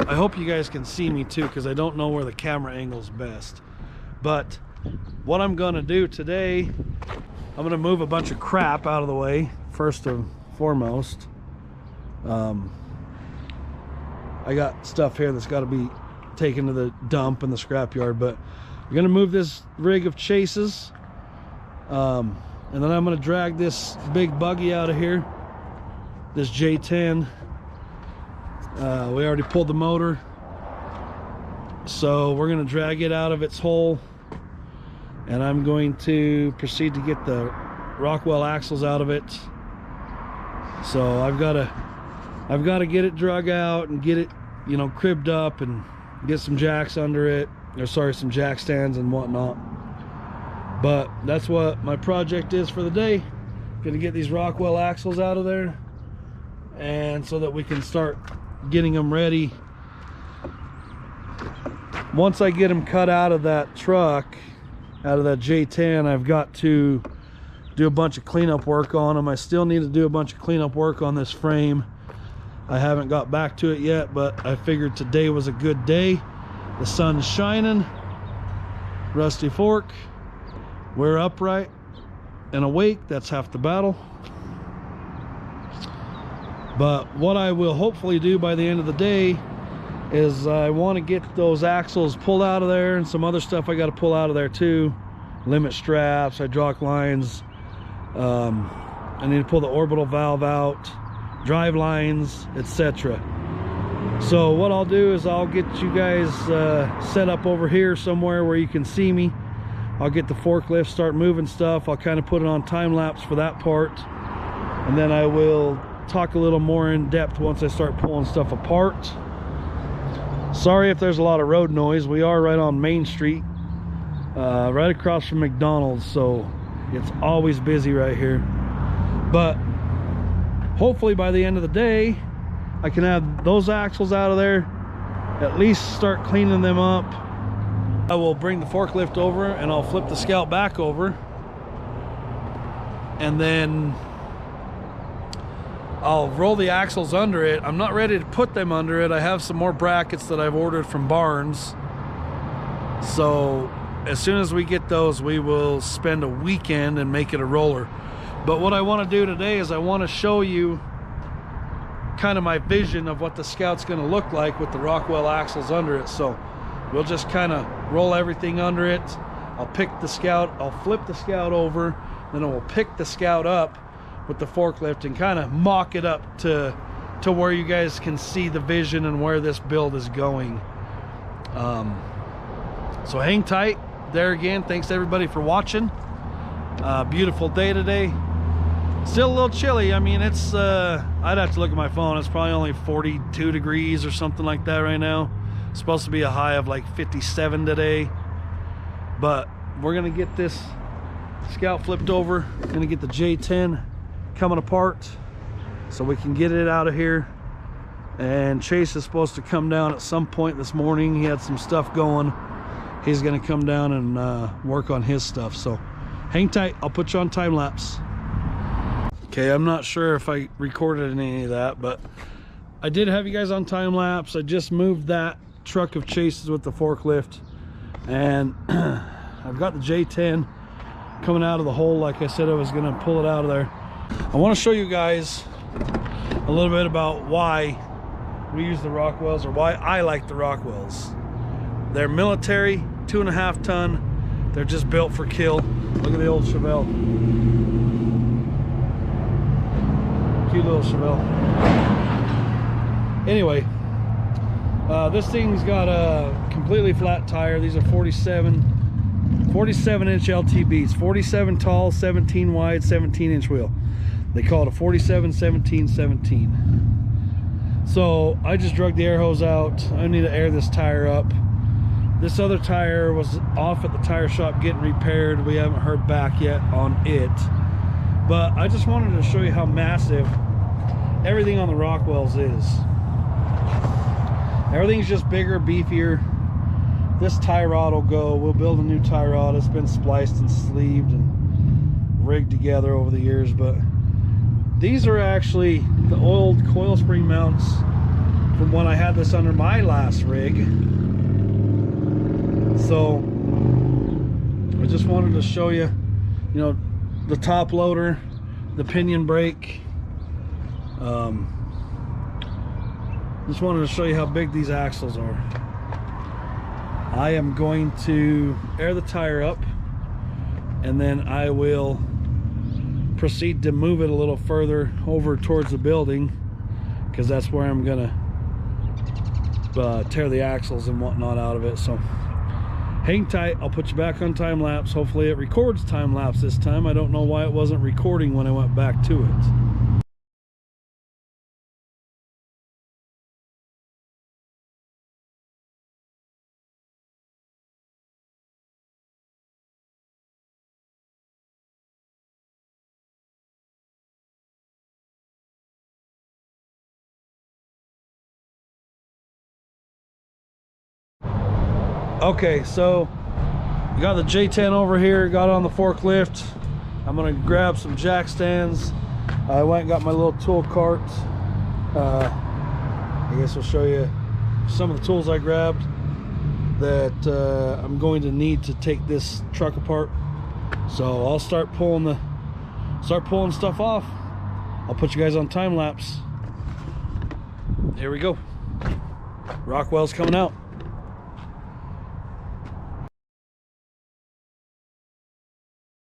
I hope you guys can see me too, because I don't know where the camera angle is best. But what I'm gonna do today, I'm gonna move a bunch of crap out of the way first and foremost. I got stuff here that's got to be taken to the dump in the scrapyard, but I'm gonna move this rig of chases, and then I'm gonna drag this big buggy out of here, this J10. We already pulled the motor, so we're gonna drag it out of its hole, and I'm going to proceed to get the Rockwell axles out of it. So I've got to get it drug out and get it, you know, cribbed up and get some jacks under it, or sorry, some jack stands and whatnot. But that's what my project is for the day. Gonna get these Rockwell axles out of there, and so that we can start getting them ready. Once I get them cut out of that truck, out of that J10, I've got to do a bunch of cleanup work on them. I still need to do a bunch of cleanup work on this frame. I haven't got back to it yet, but I figured today was a good day. The sun's shining, rusty fork, we're upright and awake. That's half the battle. But what I will hopefully do by the end of the day is I want to get those axles pulled out of there, and some other stuff I got to pull out of there too. Limit straps, hydraulic lines. I need to pull the orbital valve out, drive lines, etc. So what I'll do is I'll get you guys set up over here somewhere where you can see me. I'll get the forklift, start moving stuff. I'll kind of put it on time lapse for that part, and then I will talk a little more in depth once I start pulling stuff apart. Sorry if there's a lot of road noise. We are right on Main Street, right across from McDonald's, so it's always busy right here. But hopefully by the end of the day I can have those axles out of there, at least start cleaning them up. I will bring the forklift over and I'll flip the Scout back over, and then I'll roll the axles under it. I'm not ready to put them under it. I have some more brackets that I've ordered from Barnes, so as soon as we get those, we will spend a weekend and make it a roller. But what I want to do today is I want to show you kind of my vision of what the Scout's going to look like with the Rockwell axles under it. So we'll just kind of roll everything under it. I'll pick the Scout, I'll flip the Scout over, then I will pick the Scout up with the forklift and kind of mock it up to where you guys can see the vision and where this build is going. So hang tight. There again, thanks to everybody for watching. Beautiful day today. Still a little chilly. I mean, it's I'd have to look at my phone. It's probably only 42 degrees or something like that right now. It's supposed to be a high of like 57 today. But we're gonna get this Scout flipped over. Gonna get the J10 coming apart so we can get it out of here. And Chase is supposed to come down at some point this morning. He had some stuff going. He's gonna come down and work on his stuff. So hang tight, I'll put you on time lapse. Okay, I'm not sure if I recorded any of that, but I did have you guys on time lapse. I just moved that truck of Chases with the forklift, and I've got the J10 coming out of the hole like I said I was gonna pull it out of there. I want to show you guys a little bit about why we use the Rockwells, or why I like the Rockwells. They're military, 2.5 ton. They're just built for kill. Look at the old Chevelle. Cute little Chevelle. Anyway, this thing's got a completely flat tire. These are 47 inch LTBs, 47 tall, 17 wide, 17 inch wheel. They call it a 47 17 17. So I just drug the air hose out. I need to air this tire up. This other tire was off at the tire shop getting repaired. We haven't heard back yet on it, but I just wanted to show you how massive everything on the Rockwells is. Everything's just bigger, beefier. This tie rod will go. We'll build a new tie rod. It's been spliced and sleeved and rigged together over the years, but these are actually the old coil spring mounts from when I had this under my last rig. So I just wanted to show you, you know, the top loader, the pinion brake. Just wanted to show you how big these axles are. I am going to air the tire up, and then I will proceed to move it a little further over towards the building, because that's where I'm gonna tear the axles and whatnot out of it. So hang tight, I'll put you back on time lapse. Hopefully it records time lapse this time. I don't know why it wasn't recording when I went back to it. Okay, so we got the J10 over here, got on the forklift. I'm gonna grab some jack stands. I went and got my little tool cart. I guess I'll show you some of the tools I grabbed that I'm going to need to take this truck apart. So I'll start pulling stuff off. I'll put you guys on time lapse. Here we go. Rockwell's coming out.